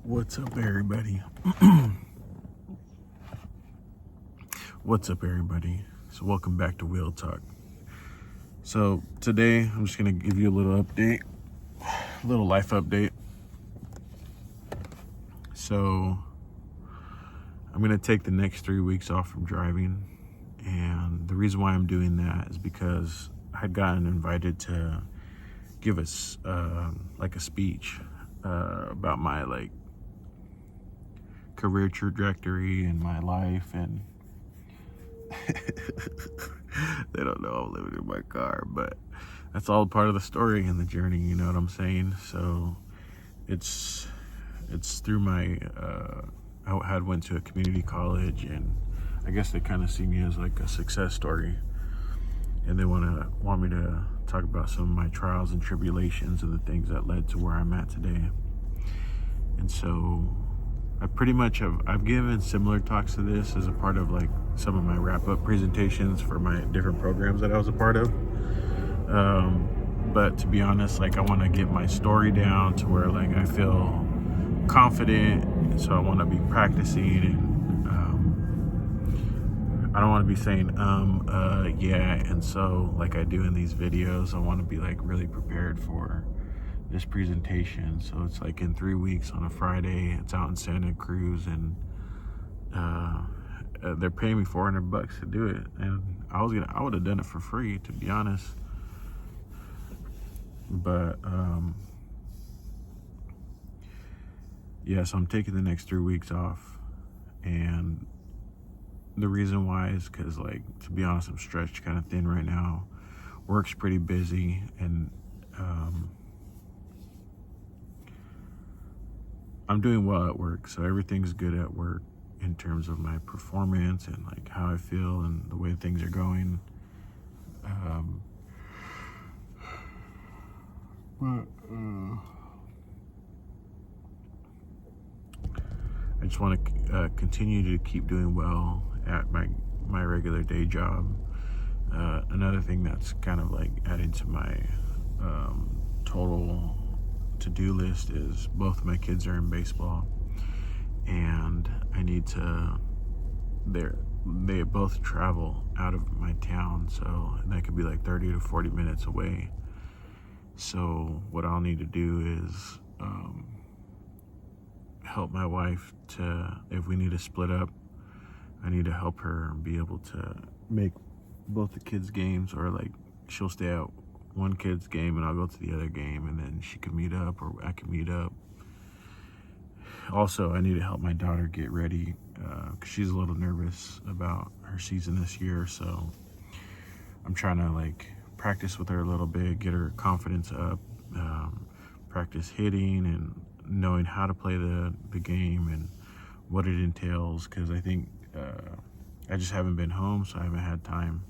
What's up, everybody? What's up, everybody? So welcome back to Wheel Talk. So today I'm just gonna give you a little update, a little life update. So I'm gonna take the next 3 weeks off from driving, and the reason why I'm doing that is because I had gotten invited to give us like a speech about my career trajectory and my life, and they don't know I'm living in my car, but that's all part of the story and the journey, you know what I'm saying? So it's through my I had went to a community college, and I guess they kind of see me as like a success story, and they want me to talk about some of my trials and tribulations and the things that led to where I'm at today. And so I've given similar talks to this as a part of like some of my wrap-up presentations for my different programs that I was a part of. But to be honest, like I want to get my story down to where like I feel confident. So I want to be practicing, and I don't want to be saying yeah. And so like I do in these videos, I want to be like really prepared for this presentation. So it's like in 3 weeks on a Friday. It's out in Santa Cruz, and they're paying me $400 to do it, and I would have done it for free, to be honest. But yeah, so I'm taking the next 3 weeks off, and the reason why is because, like, to be honest, I'm stretched kind of thin right now. Work's pretty busy, and I'm doing well at work, so everything's good at work in terms of my performance and like how I feel and the way things are going. I just want to continue to keep doing well at my regular day job. Another thing that's kind of like added to my total to-do list is both of my kids are in baseball, and I need to they both travel out of my town, so and that could be like 30 to 40 minutes away. So what I'll need to do is help my wife to, if we need to split up, I need to help her be able to make both the kids' games, or like she'll stay out one kid's game and I'll go to the other game, and then she can meet up or I can meet up. Also, I need to help my daughter get ready because she's a little nervous about her season this year. So I'm trying to like practice with her a little bit, get her confidence up, practice hitting and knowing how to play the game and what it entails, because I think I just haven't been home, so I haven't had time.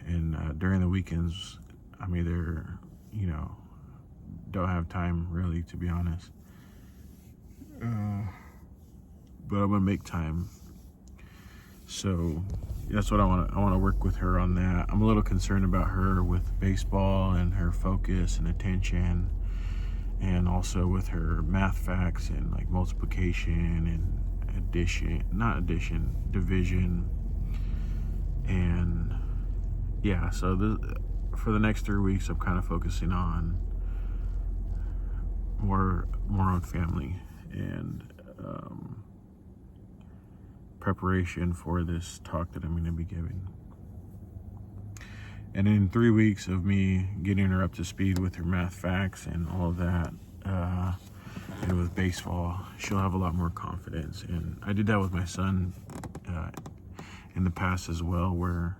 And during the weekends, I'm either, don't have time really, to be honest. But I'm gonna make time. So that's what I want to work with her on that. I'm a little concerned about her with baseball and her focus and attention, and also with her math facts and like multiplication and division. And yeah, so for the next 3 weeks, I'm kind of focusing on more on family and preparation for this talk that I'm going to be giving. And in 3 weeks of me getting her up to speed with her math facts and all of that, and with baseball, she'll have a lot more confidence. And I did that with my son in the past as well, where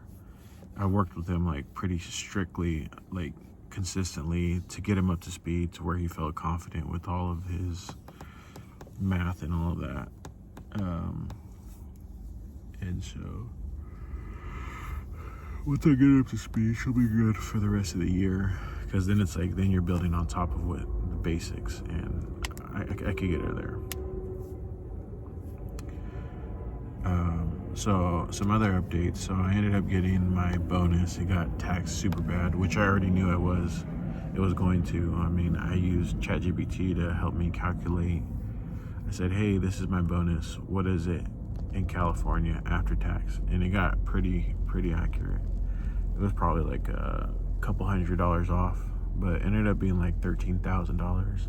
I worked with him like pretty strictly, like consistently, to get him up to speed to where he felt confident with all of his math and all of that. And so once I get her up to speed, she'll be good for the rest of the year, because then it's like, then you're building on top of what the basics, and I could get her there. So some other updates. So I ended up getting my bonus. It got taxed super bad, which I already knew I was, it was going to. I mean, I used ChatGPT to help me calculate. I said, hey, this is my bonus. What is it in California after tax? And it got pretty accurate. It was probably like a couple $100 off, but it ended up being like $13,000,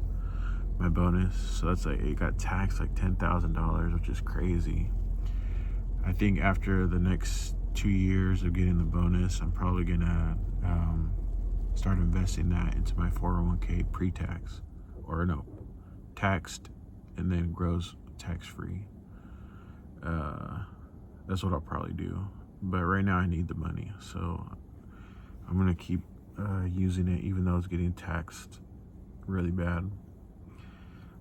my bonus. So that's like, it got taxed like $10,000, which is crazy. I think after the next 2 years of getting the bonus, I'm probably gonna start investing that into my 401k pre-tax, or no, taxed, and then grows tax-free. That's what I'll probably do. But right now I need the money, so I'm gonna keep using it, even though it's getting taxed really bad.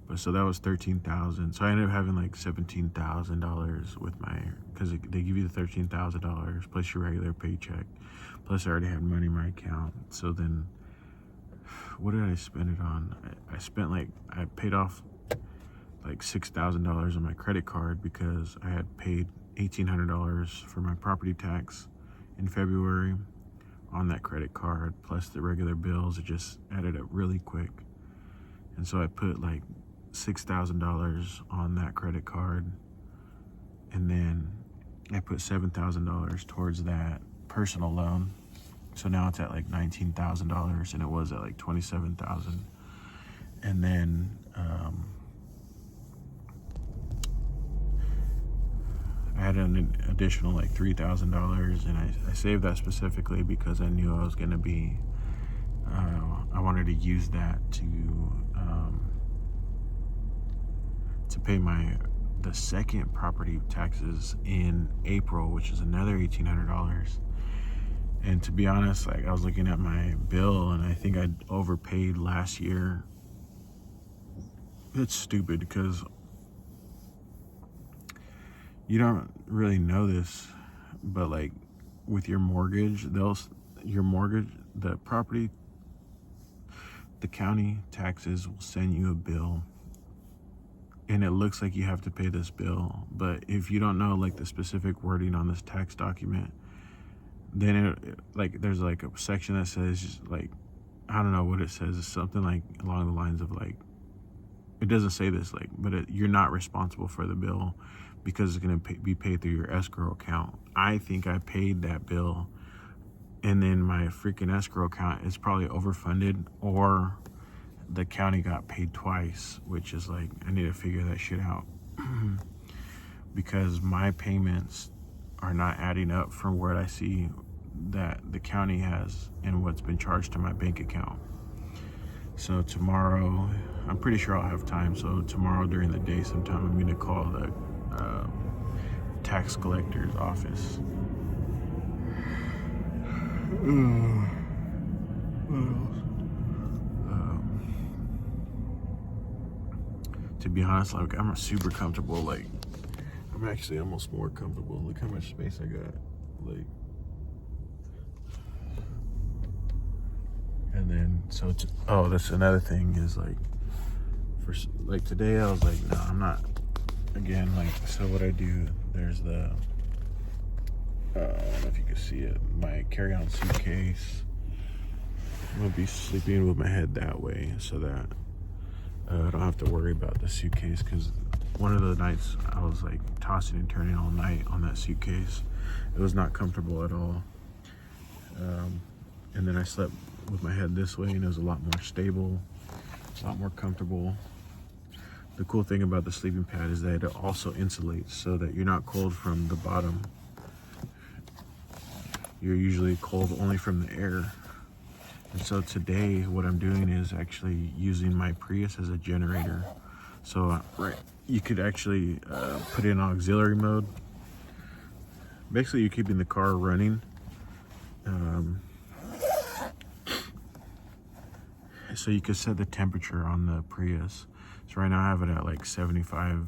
But so that was $13,000. So I ended up having like $17,000 with my, because they give you the $13,000 plus your regular paycheck. Plus I already had money in my account. So then, what did I spend it on? I paid off like $6,000 on my credit card because I had paid $1,800 for my property tax in February on that credit card, plus the regular bills. It just added up really quick. And so I put like $6,000 on that credit card, and then I put $7,000 towards that personal loan. So now it's at like $19,000, and it was at like $27,000. And then I had an additional like $3,000, and I saved that specifically because I knew I was going to be, I wanted to use that to pay the second property taxes in April, which is another $1,800. And to be honest, like, I was looking at my bill, and I think I overpaid last year. It's stupid because you don't really know this, but like with your mortgage, the county taxes will send you a bill, and it looks like you have to pay this bill. But if you don't know like the specific wording on this tax document, then there's like a section that says, like, I don't know what it says. It's something like along the lines of like, it doesn't say this, like, but you're not responsible for the bill because it's going to be paid through your escrow account. I think I paid that bill, and then my freaking escrow account is probably overfunded, or the county got paid twice, which is like, I need to figure that shit out because my payments are not adding up from what I see that the county has and what's been charged to my bank account. So tomorrow, I'm pretty sure I'll have time. So tomorrow during the day sometime, I'm gonna call the tax collector's office. To be honest, like, I'm super comfortable. Like, I'm actually almost more comfortable. Look how much space I got. Like, and then that's another thing is like, for like today I was like, no, I'm not. Again, like, so what I do, there's the I don't know if you can see it, my carry-on suitcase. I'm gonna be sleeping with my head that way so that I don't have to worry about the suitcase, because one of the nights I was like tossing and turning all night on that suitcase. It was not comfortable at all. And then I slept with my head this way, and it was a lot more stable, a lot more comfortable. The cool thing about the sleeping pad is that it also insulates so that you're not cold from the bottom. You're usually cold only from the air. And so today what I'm doing is actually using my Prius as a generator. So you could actually put it in auxiliary mode. Basically, you're keeping the car running. So you could set the temperature on the Prius. So right now I have it at like 75,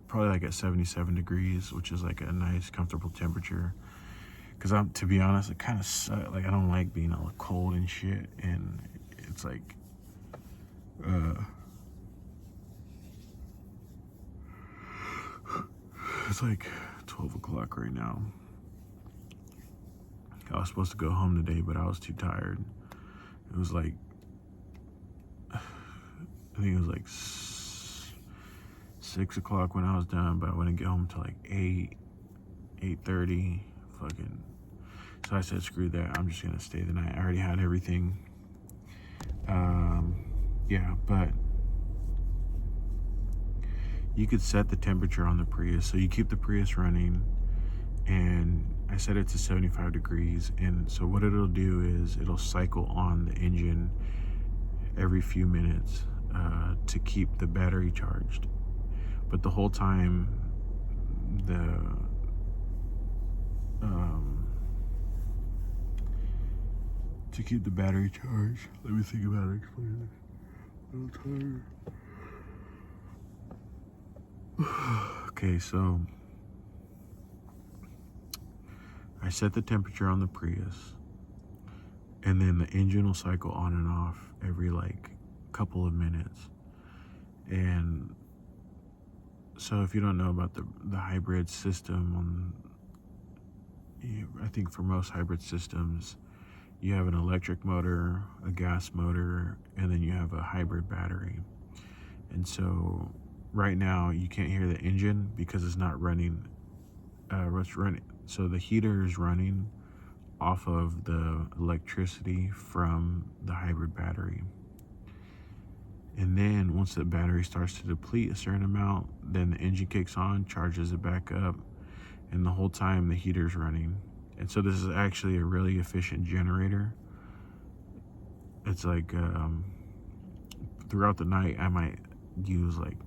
probably like at 77 degrees, which is like a nice, comfortable temperature. Because to be honest, it kind of sucks. Like, I don't like being all cold and shit. And it's like, it's like 12 o'clock right now. I was supposed to go home today, but I was too tired. It was like I think it was like 6 o'clock when I was done, but I wouldn't get home till like 8:30. Fucking. So I said, screw that. I'm just gonna stay the night. I already had everything. Yeah, but you could set the temperature on the Prius. So you keep the Prius running, and I set it to 75 degrees. And so what it'll do is it'll cycle on the engine every few minutes to keep the battery charged. But the whole time, to keep the battery charged. Let me think about it. Explain this. I'm tired. Okay, so I set the temperature on the Prius, and then the engine will cycle on and off every like couple of minutes. And so if you don't know about the hybrid system, I think for most hybrid systems, you have an electric motor, a gas motor, and then you have a hybrid battery. And so right now you can't hear the engine because it's not running. So the heater is running off of the electricity from the hybrid battery. And then once the battery starts to deplete a certain amount, then the engine kicks on, charges it back up, and the whole time the heater's running. And so this is actually a really efficient generator. It's like throughout the night I might use like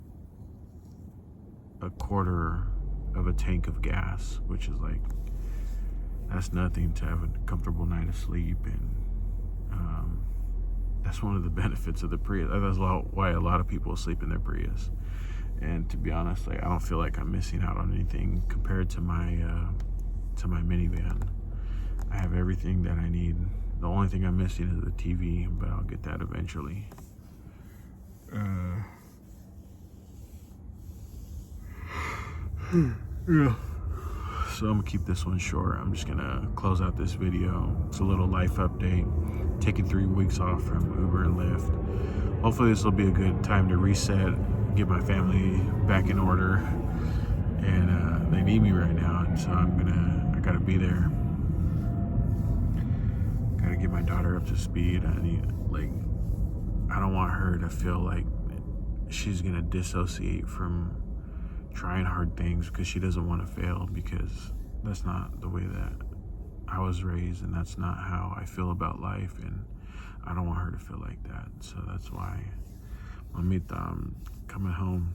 a quarter of a tank of gas, which is like, that's nothing to have a comfortable night of sleep. And that's one of the benefits of the Prius. That's why a lot of people sleep in their Prius. And to be honest, like, I don't feel like I'm missing out on anything compared to my minivan. I have everything that I need. The only thing I'm missing is the TV, but I'll get that eventually. Yeah. So I'm gonna keep this one short. I'm just gonna close out this video. It's a little life update. Taking 3 weeks off from Uber and Lyft. Hopefully this will be a good time to reset, get my family back in order. And they need me right now, and so I gotta be there. Gotta get my daughter up to speed. I don't want her to feel like she's gonna dissociate from trying hard things because she doesn't want to fail, because that's not the way that I was raised, and that's not how I feel about life, and I don't want her to feel like that. So that's why Mamita, I'm coming home.